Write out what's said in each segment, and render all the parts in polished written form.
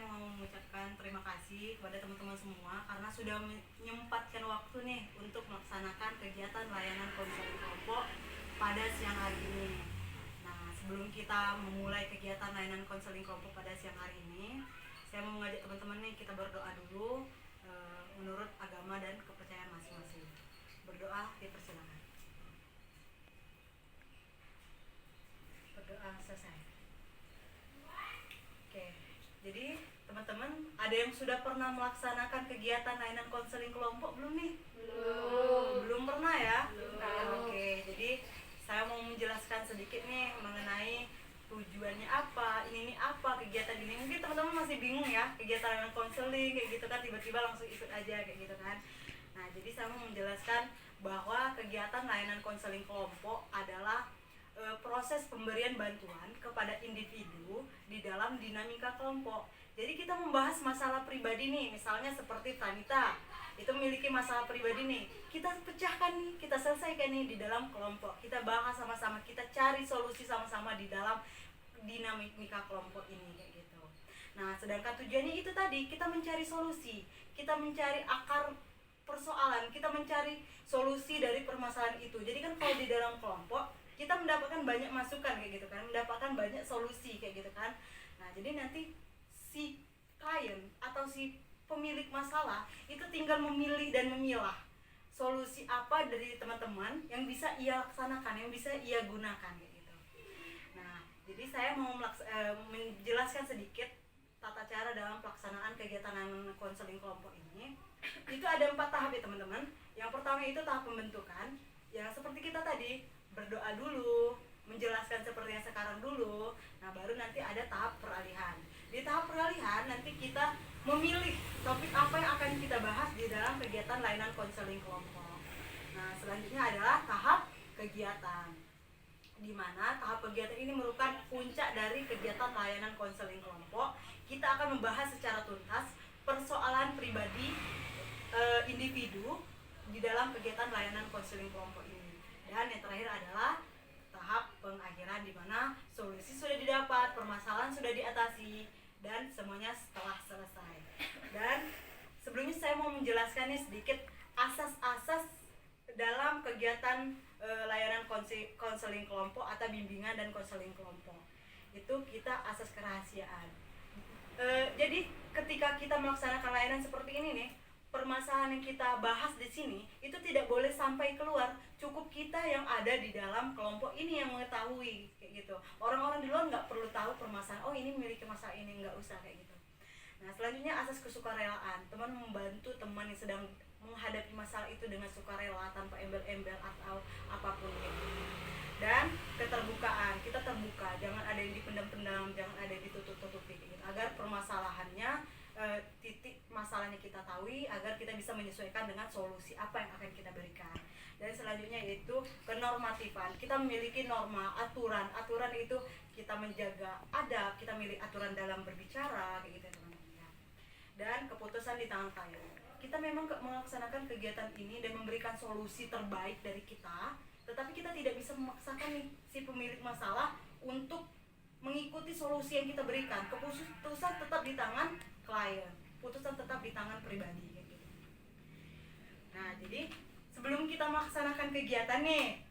mau mengucapkan terima kasih kepada teman-teman semua karena sudah menyempatkan waktu nih untuk melaksanakan kegiatan layanan konseling kelompok pada siang hari ini. Nah, sebelum kita memulai kegiatan layanan konseling kelompok pada siang hari ini, saya mau mengajak teman-teman nih kita berdoa dulu menurut agama dan kepercayaan masing-masing. Berdoa, dipersilakan. Berdoa selesai. Oke, jadi teman-teman ada yang sudah pernah melaksanakan kegiatan layanan konseling kelompok belum nih? Belum pernah ya? Oke, jadi saya mau menjelaskan sedikit nih mengenai tujuannya apa, ini apa kegiatan ini. Mungkin teman-teman masih bingung ya, kegiatan layanan konseling kayak gitu kan, tiba-tiba langsung ikut aja kayak gitu kan. Nah, jadi saya mau menjelaskan bahwa kegiatan layanan konseling kelompok adalah proses pemberian bantuan kepada individu di dalam dinamika kelompok. Jadi kita membahas masalah pribadi nih, misalnya seperti Pranita itu memiliki masalah pribadi nih, kita pecahkan nih, kita selesaikan nih di dalam kelompok, kita bahas sama-sama, kita cari solusi sama-sama di dalam dinamika kelompok ini kayak gitu. Nah, sedangkan tujuannya itu tadi, kita mencari solusi, kita mencari akar persoalan, kita mencari solusi dari permasalahan itu. Jadi kan kalau di dalam kelompok kita mendapatkan banyak masukan kayak gitu kan, mendapatkan banyak solusi kayak gitu kan. Nah, jadi nanti si klien atau si pemilik masalah itu tinggal memilih dan memilah solusi apa dari teman-teman yang bisa ia laksanakan, yang bisa ia gunakan kayak gitu. Nah, jadi saya mau menjelaskan sedikit tata cara dalam pelaksanaan kegiatan konseling kelompok ini. Itu ada 4 tahap ya teman-teman. Yang pertama itu tahap pembentukan, yang seperti kita tadi berdoa dulu, menjelaskan seperti yang sekarang dulu. Nah, baru nanti ada tahap peralihan. Di tahap peralihan nanti kita memilih topik apa yang akan kita bahas di dalam kegiatan layanan konseling kelompok. Nah, selanjutnya adalah tahap kegiatan, di mana tahap kegiatan ini merupakan puncak dari kegiatan layanan konseling kelompok. Kita akan membahas secara tuntas persoalan pribadi individu di dalam kegiatan layanan konseling kelompok ini. Dan yang terakhir adalah tahap pengakhiran, di mana solusi sudah didapat, permasalahan sudah diatasi, dan semuanya setelah selesai. Dan sebelumnya saya mau menjelaskan nih sedikit asas-asas dalam kegiatan layanan konseling kelompok atau bimbingan dan konseling kelompok. Itu kita asas kerahasiaan. Jadi ketika kita melaksanakan layanan seperti ini nih, permasalahan yang kita bahas di sini itu tidak boleh sampai keluar. Cukup kita yang ada di dalam kelompok ini yang mengetahui kayak gitu. Orang-orang di luar nggak perlu tahu permasalahan. Oh, ini memiliki masalah ini, nggak usah kayak gitu. Nah, selanjutnya asas kesukarelaan. Teman membantu teman yang sedang menghadapi masalah itu dengan sukarela tanpa embel-embel atau apapun gitu. Dan keterbukaan, kita terbuka, jangan ada yang dipendam-pendam, jangan ada yang ditutup-tutupi gitu, agar permasalahannya titik masalahnya kita tahu, agar kita bisa menyesuaikan dengan solusi apa yang akan kita berikan. Dan selanjutnya yaitu kenormatifan, kita memiliki norma, aturan itu kita menjaga adab, kita memiliki aturan dalam berbicara kayak gitu teman-teman. Dan keputusan di tangan klien, kita memang melaksanakan kegiatan ini dan memberikan solusi terbaik dari kita, tetapi kita tidak bisa memaksakan nih si pemilik masalah untuk mengikuti solusi yang kita berikan. Keputusan tetap di tangan klien, putusan tetap di tangan pribadi gitu. Nah, jadi sebelum kita melaksanakan kegiatan nih,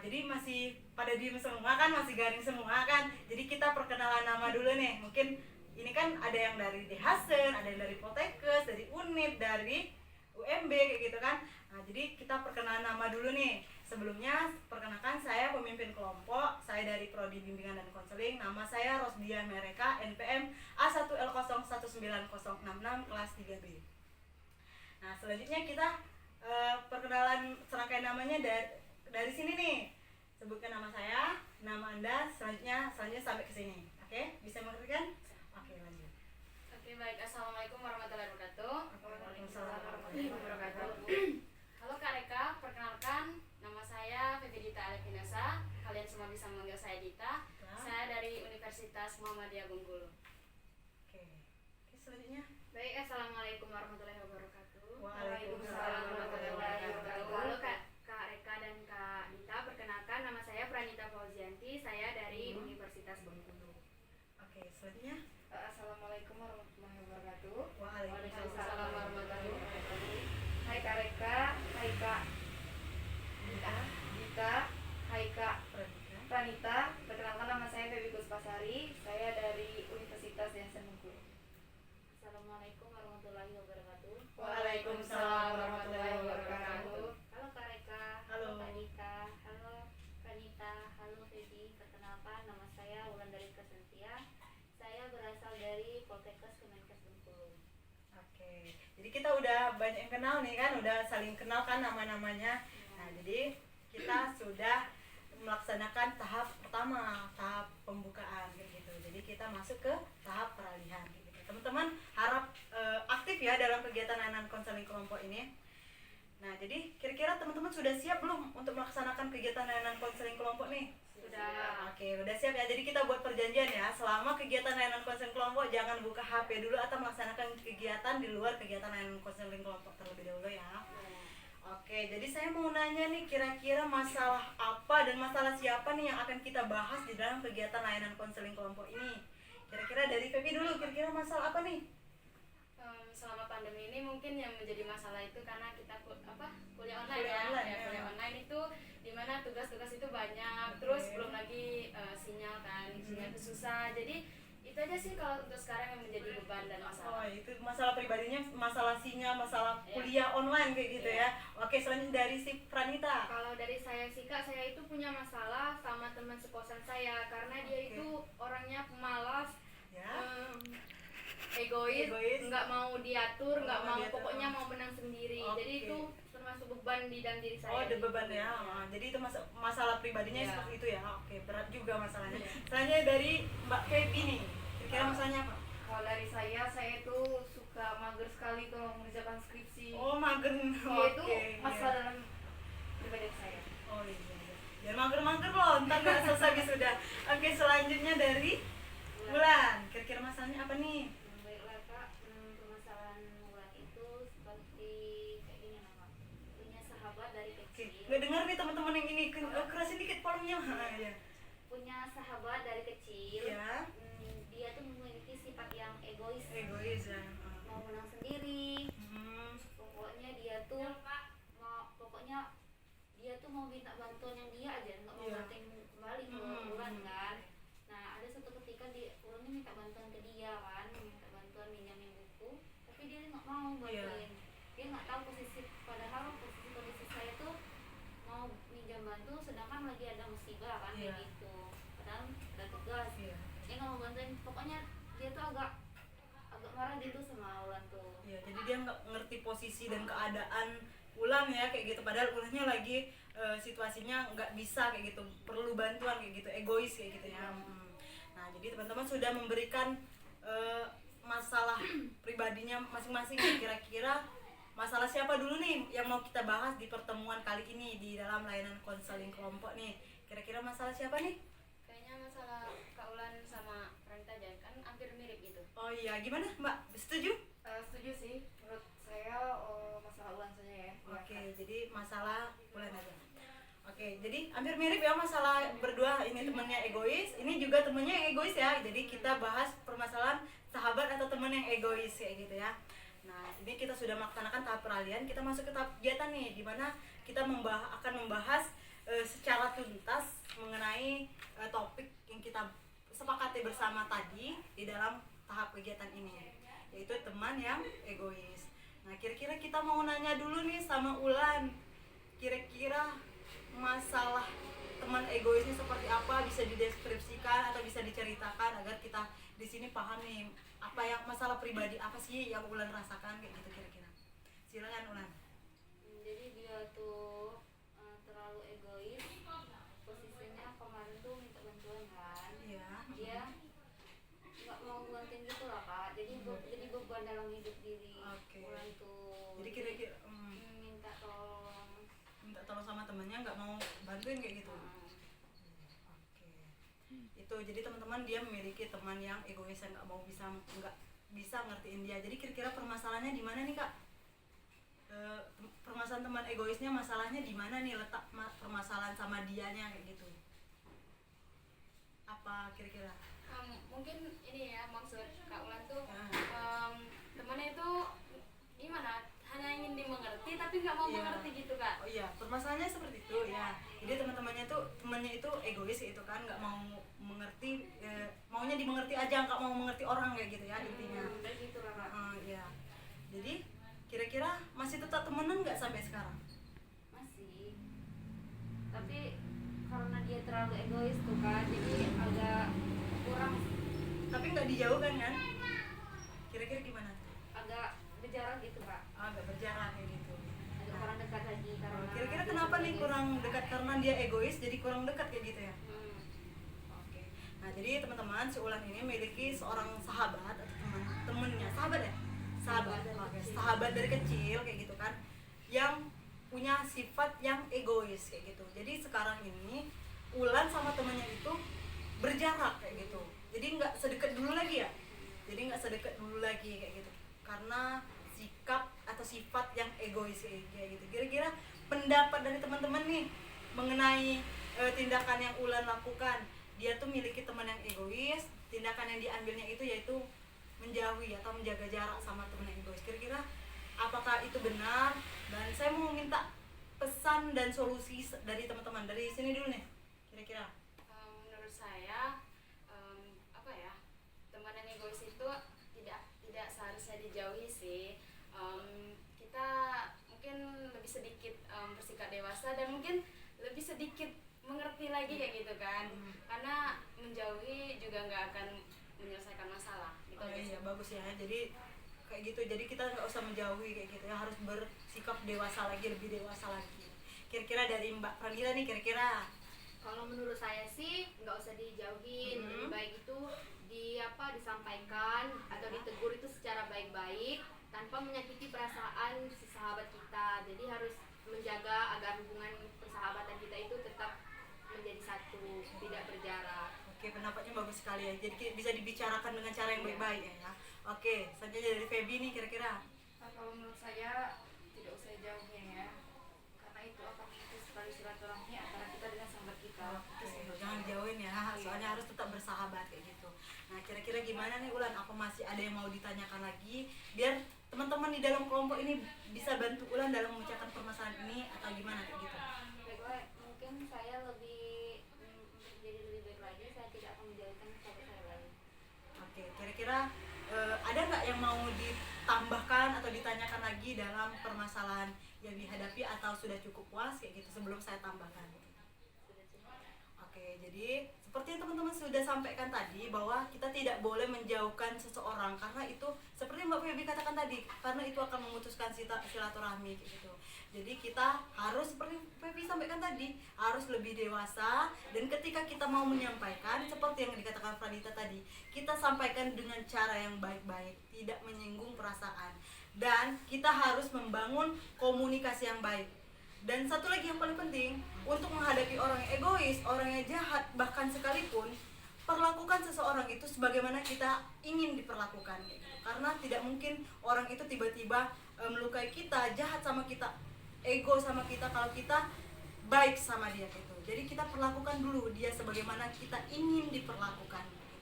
jadi masih pada diem semua kan, masih garing semua kan. Jadi kita perkenalan nama dulu nih. Mungkin ini kan ada yang dari Dehasen, ada yang dari Poltekkes, dari Unip, dari UMB kayak gitu kan. Nah, jadi kita perkenalan nama dulu nih. Sebelumnya, perkenalkan saya pemimpin kelompok, saya dari Prodi Bimbingan dan Konseling, nama saya Rosdiah Mereka, NPM A1L019066 kelas 3B. Nah, selanjutnya kita perkenalan serangkaian namanya dari sini nih. Sebutkan nama saya, nama Anda, selanjutnya sampai ke sini. Oke, bisa mengerti kan? Oke, lanjut. Oke, baik. Assalamualaikum warahmatullahi wabarakatuh. Waalaikumsalam warahmatullahi wabarakatuh. Halo Kak Reka, perkenalkan nama saya Febrita Alevinasa. Kalian semua bisa memanggil saya Dita. Saya dari Universitas Muhammadiyah Bengkulu. Oke, selanjutnya. Baik, assalamualaikum warahmatullahi wabarakatuh. Waalaikumsalam warahmatullahi wabarakatuh. Halo Kak Reka dan Kak Dita, perkenalkan nama saya Pranita Fauzianti. Saya dari Universitas Bengkulu. Oke, selanjutnya. Assalamualaikum warahmatullahi wabarakatuh. Reka, Haika, Dita, Haika, Pranita. Perkenalkan, nama saya Febi Guspasari. Saya dari Universitas Yayasan Bengkulu. Assalamualaikum warahmatullahi wabarakatuh. Waalaikumsalam warahmatullahi wabarakatuh. Halo Kak Reka, Halo. Kak Dita, halo Pranita, halo Feby. Perkenalkan, nama saya Wulandari Kasentia. Saya berasal dari Poltekkes Kemenkes Bengkulu. Oke, jadi kita udah banyak yang kenal nih kan, udah saling kenal kan nama-namanya. Nah, jadi kita sudah melaksanakan tahap pertama, tahap pembukaan gitu. Jadi kita masuk ke tahap peralihan gitu. Teman-teman harap aktif ya dalam kegiatan layanan konseling kelompok ini. Nah, jadi kira-kira teman-teman sudah siap belum untuk melaksanakan kegiatan layanan konseling kelompok nih? Sudah. Oke, udah siap ya. Jadi kita buat perjanjian ya. Selama kegiatan layanan konseling kelompok jangan buka HP dulu atau melaksanakan kegiatan di luar kegiatan layanan konseling kelompok terlebih dahulu ya. Oke, jadi saya mau nanya nih, kira-kira masalah apa dan masalah siapa nih yang akan kita bahas di dalam kegiatan layanan konseling kelompok ini? Kira-kira dari Febi dulu, kira-kira masalah apa nih? Selama pandemi ini mungkin yang menjadi masalah itu karena kita kuliah online Kuliah ya. online, Ya, ya. kuliah online itu dimana tugas-tugas itu banyak, terus belum lagi sinyal kan, sinyal itu susah. Jadi itu aja sih kalau untuk sekarang yang menjadi beban dan Oh, masalah. itu masalah pribadinya, masalah sinyal, masalah Iya. kuliah online kayak gitu Iya. ya. Oke, selanjutnya dari si Pranita. Kalau dari saya sih Kak, saya itu punya masalah sama teman sekosan saya karena dia Oke. itu orangnya pemalas, Ya. egois, Egois. nggak mau diatur, nggak Oh, mau diatur. pokoknya mau menang sendiri. Oke. Jadi itu termasuk beban di dalam diri saya. Oh, ada gitu. beban ya. Oh, jadi itu masalah pribadinya Iya. seperti itu ya. Oke, berat juga masalahnya. Iya. Selanjutnya dari Mbak Febi nih. Kira-kira Ah. masalahnya apa? Kalau dari saya itu suka mager sekali kalau mengerjakan skripsi. Oh, mager. Iya, itu Oke, masalah iya. dalam pribadi saya. Oh iya, iya. Biar mager-mager loh, ntar gak selesai wisuda. Oke, selanjutnya dari Wulan. Kira-kira masalahnya apa nih? Baiklah Kak, permasalahan Wulan itu seperti kayak gini lah Kak. Punya sahabat dari Oke, kecil. nggak dengar nih teman-teman yang ini. Kerasin dikit volumenya. Ya. Punya sahabat dari kecil. Ya. Dia tuh memiliki sifat yang egois. Egois ya. Mau menang sendiri. Hmm. Pokoknya dia tuh mau minta bantuan yang dia aja, nggak mau Iya. bantuin kembali ke Wulan kan. Nah ada satu ketika Wulan minta bantuan ke dia kan, minta bantuan minjamin buku, tapi dia nggak mau bantuin. Dia nggak tahu padahal posisi kondisi saya tuh mau minjam bantu, sedangkan lagi ada musibah kan kayak gitu. Padahal ada tugas, Iya. dia nggak mau bantuin. Pokoknya dia tuh agak marah gitu sama Wulan tuh. Ya, jadi dia nggak ngerti posisi dan keadaan Wulan ya kayak gitu. Padahal Wulannya lagi situasinya nggak bisa kayak gitu, perlu bantuan kayak gitu, egois kayak gitu ya. Nah, jadi teman-teman sudah memberikan masalah pribadinya masing-masing. Kira-kira masalah siapa dulu nih yang mau kita bahas di pertemuan kali ini di dalam layanan konseling kelompok nih? Kira-kira masalah siapa nih? Kayaknya masalah Kak Wulan sama Pranita aja kan hampir mirip gitu. Oh iya, gimana Mbak? Setuju? Setuju sih, menurut saya masalah Wulan saja ya. Oke, jadi masalah Wulan aja. Oke, jadi hampir mirip ya masalah berdua. Ini temennya egois, ini juga temennya yang egois ya. Jadi kita bahas permasalahan sahabat atau temen yang egois kayak gitu ya. Nah, ini kita sudah melaksanakan tahap peralihan. Kita masuk ke tahap kegiatan nih, dimana kita akan membahas secara tuntas mengenai topik yang kita sepakati bersama tadi di dalam tahap kegiatan ini, yaitu teman yang egois. Nah, kira-kira kita mau nanya dulu nih sama Wulan, kira-kira masalah teman egoisnya seperti apa, bisa dideskripsikan atau bisa diceritakan agar kita di sini paham nih apa yang masalah pribadi apa sih yang Wulan rasakan kayak gitu kira-kira. Silakan Wulan. Jadi dia tuh terlalu egois. Posisinya kemarin tuh minta bantuan kan. Iya. Dia nggak mau bantuin gitu lah Kak. Jadi jadi beban dalam hidup diri. Oke. Wulan tuh. Jadi kira-kira minta tolong. minta tolong sama temennya nggak mau bantuin kayak gitu. Oke. Itu jadi teman-teman dia memiliki teman yang egois yang nggak bisa ngertiin dia. Jadi kira-kira permasalahannya di mana nih Kak? Permasalahan teman egoisnya masalahnya di mana nih letak permasalahan sama dianya kayak gitu? Apa kira-kira? Mungkin ini ya maksud Kak Wulan tuh Ah. temannya itu gimana? Hanya ingin dimengerti tapi orang kayak gitu ya intinya. Kayak gitu lah Kak. Iya. Jadi kira-kira masih tetap temenan nggak sampai sekarang? Masih, tapi karena dia terlalu egois tuh Kak, jadi agak kurang, Tapi nggak dijauhkan kan? Kira-kira gimana? agak berjarak gitu Kak, Agak berjarak kayak gitu. agak kurang dekat lagi karena Kira-kira dia kenapa terlalu nih egois. kurang dekat, karena dia egois jadi kurang dekat kayak gitu ya? Hmm. Oke. Nah, jadi teman-teman, si Ulan ini memiliki seorang sahabat atau temennya, sahabat ya? Sahabat. Sahabat dari Oke, kecil. sahabat dari kecil kayak gitu kan. Yang punya sifat yang egois kayak gitu. Jadi sekarang ini Ulan sama temennya itu berjarak kayak gitu. Jadi nggak sedekat dulu lagi ya. Jadi nggak sedekat dulu lagi kayak gitu. Karena sikap atau sifat yang egois kayak gitu. Kira-kira pendapat dari teman-teman nih mengenai tindakan yang Ulan lakukan. Dia tuh miliki teman yang egois, tindakan yang diambilnya itu yaitu menjauhi atau menjaga jarak sama teman yang egois. Kira-kira apakah itu benar? Dan saya mau minta pesan dan solusi dari teman-teman. Dari sini dulu nih, kira-kira. Menurut saya apa ya, teman yang egois itu tidak seharusnya dijauhi sih. Kita mungkin lebih sedikit bersikap dewasa dan mungkin lebih sedikit mengerti lagi kayak gitu kan. Karena menjauhi juga nggak akan menyelesaikan masalah gitu Oh aja sih. iya, bagus ya. Jadi kayak gitu. Jadi kita nggak usah menjauhi kayak gitu ya, harus bersikap dewasa lagi, lebih dewasa lagi. Kira-kira dari Mbak Pranila nih, kira-kira Kalau menurut saya sih nggak usah dijauhin, lebih baik itu disampaikan atau ditegur itu secara baik-baik tanpa menyakiti perasaan si sahabat kita. Jadi harus menjaga agar hubungan persahabatan kita itu tetap menjadi satu, tidak berjarak. Oke, pendapatnya bagus sekali ya. Jadi bisa dibicarakan dengan cara yang baik-baik ya. Oke, selanjutnya dari Feby nih kira-kira. Nah, kalau menurut saya tidak usah jauhin ya, karena itu akan memutus tali silaturahmi antara kita dengan sahabat kita. Oke, jangan dijauhin ya. Soalnya harus tetap bersahabat kayak gitu. Nah, kira-kira gimana nih Ulan? Apa masih ada yang mau ditanyakan lagi? Biar teman-teman di dalam kelompok ini bisa bantu Ulan dalam memecahkan permasalahan ini atau gimana kayak gitu. Baiklah, mungkin saya lebih untuk jadi lebih baik lagi, saya tidak akan menjauhkan sahabat saya lagi. Oke, kira-kira ada nggak yang mau ditambahkan atau ditanyakan lagi dalam permasalahan yang dihadapi atau sudah cukup puas kayak gitu sebelum saya tambahkan? Sudah cukup. Oke, jadi seperti yang teman-teman sudah sampaikan tadi bahwa kita tidak boleh menjauhkan seseorang karena itu seperti Mbak Feby katakan tadi, karena itu akan memutuskan silaturahmi kayak gitu. Jadi kita harus seperti Feby sampaikan tadi, harus lebih dewasa, dan ketika kita mau menyampaikan seperti yang dikatakan Pranita tadi, kita sampaikan dengan cara yang baik-baik, tidak menyinggung perasaan, dan kita harus membangun komunikasi yang baik. Dan satu lagi yang paling penting, untuk menghadapi orang yang egois, orang yang jahat, bahkan sekalipun, perlakukan seseorang itu sebagaimana kita ingin diperlakukan kayak gitu. Karena tidak mungkin orang itu tiba-tiba melukai kita, jahat sama kita, ego sama kita kalau kita baik sama dia gitu. Jadi kita perlakukan dulu dia sebagaimana kita ingin diperlakukan gitu.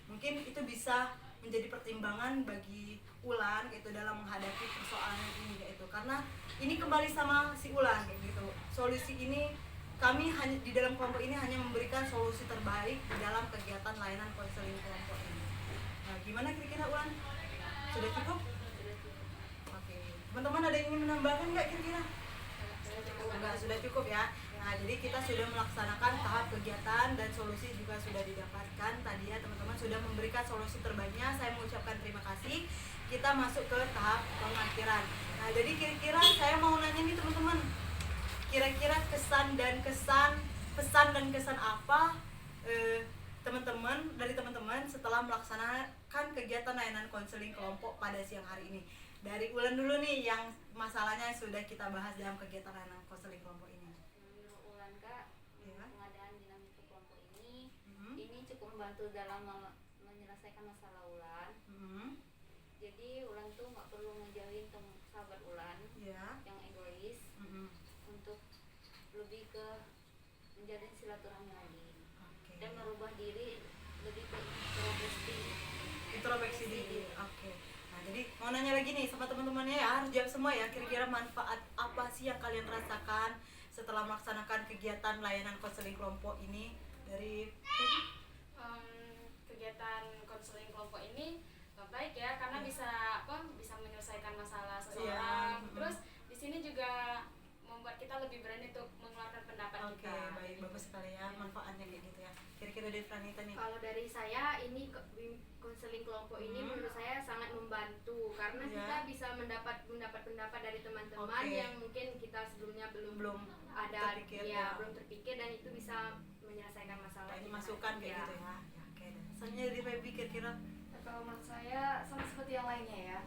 Mungkin itu bisa menjadi pertimbangan bagi Ulan gitu dalam menghadapi persoalan ini kayak itu. Karena ini kembali sama si Ulan kayak gitu. Solusi ini kami hanya di dalam kelompok ini hanya memberikan solusi terbaik di dalam kegiatan layanan konseling kelompok ini. Nah, gimana kira-kira Ulan? Sudah cukup? Oke. Teman-teman ada yang ingin menambahkan nggak kira-kira? Enggak, sudah cukup ya. Nah, jadi kita sudah melaksanakan tahap kegiatan dan solusi juga sudah didapatkan. Tadi ya teman-teman sudah memberikan solusi terbaiknya. Saya mengucapkan terima kasih. Kita masuk ke tahap pengakhiran. Nah, jadi kira-kira saya mau nanya nih teman-teman. Kira-kira pesan dan kesan apa teman-teman setelah melaksanakan kegiatan layanan konseling kelompok pada siang hari ini. Dari Ulan dulu nih yang masalahnya sudah kita bahas dalam kegiatan layanan konseling kelompok ini. Menurut Ulan Kak, Ya. pengadaan dinamika kelompok ini Mhm. ini cukup membantu dalam menyelesaikan masalah Ulan. Mhm. Jadi Ulan tuh nggak perlu ngejauhin sahabat Ulan Ya. yang egois Mhm. untuk lebih ke menjalin silaturahmi lagi Oke. dan merubah diri lebih ke Introspeksi diri. Oke. Nah, jadi mau nanya lagi nih sama teman-temannya ya, harus jawab semua ya. Kira-kira manfaat apa sih yang kalian rasakan setelah melaksanakan kegiatan layanan konseling kelompok ini? Dari Kegiatan konseling kelompok ini baik ya, karena bisa bisa menyelesaikan masalah Iya. seseorang. Terus di sini juga membuat kita lebih berani untuk mengeluarkan pendapat Oke, kita. baik, bagus sekali ya manfaatnya kayak gitu ya. Kira-kira dari Pranita nih. Kalau dari saya ini konseling kelompok ini menurut saya sangat membantu karena Ya. kita bisa mendapat pendapat dari teman-teman Oke. yang mungkin kita sebelumnya belum ada terpikir, ya, ya. belum terpikir, dan itu bisa menyelesaikan masalah Ini kita. masukan kayak Ya. gitu ya. Ya, oke. Soalnya dari Feby kira-kira Kalau menurut saya sama seperti yang lainnya ya,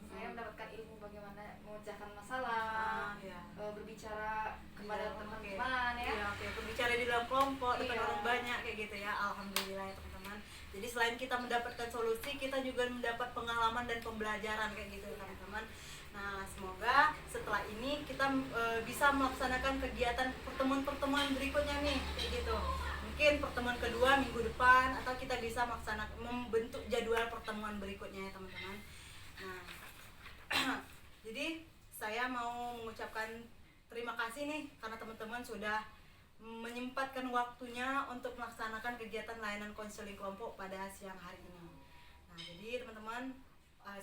saya mendapatkan ilmu bagaimana memecahkan masalah, ya. berbicara kepada Iya, oke. teman-teman ya. Iya, oke. Berbicara di dalam kelompok depan Iya. orang banyak kayak gitu ya. Alhamdulillah ya teman-teman. Jadi selain kita mendapatkan solusi, kita juga mendapat pengalaman dan pembelajaran kayak gitu ya teman-teman. Nah, semoga setelah ini kita bisa melaksanakan kegiatan pertemuan-pertemuan berikutnya nih kayak gitu. Mungkin pertemuan kedua minggu depan, atau kita bisa melaksanakan membentuk jadwal pertemuan berikutnya ya teman-teman. Nah, jadi saya mau mengucapkan terima kasih nih karena teman-teman sudah menyempatkan waktunya untuk melaksanakan kegiatan layanan konseling kelompok pada siang hari ini. Nah, jadi teman-teman,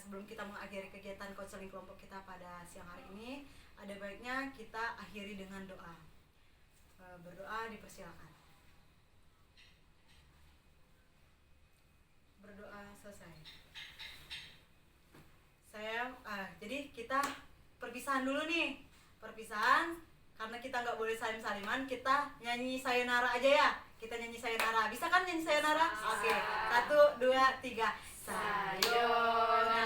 sebelum kita mengakhiri kegiatan konseling kelompok kita pada siang hari ini, ada baiknya kita akhiri dengan doa. Berdoa dipersilakan. Berdoa selesai. Jadi kita perpisahan dulu nih. Perpisahan karena kita nggak boleh salim-saliman, kita nyanyi sayonara aja ya. Kita nyanyi sayonara. Bisa kan nyanyi sayonara? Oke. 1, 2, 3. Sayonara.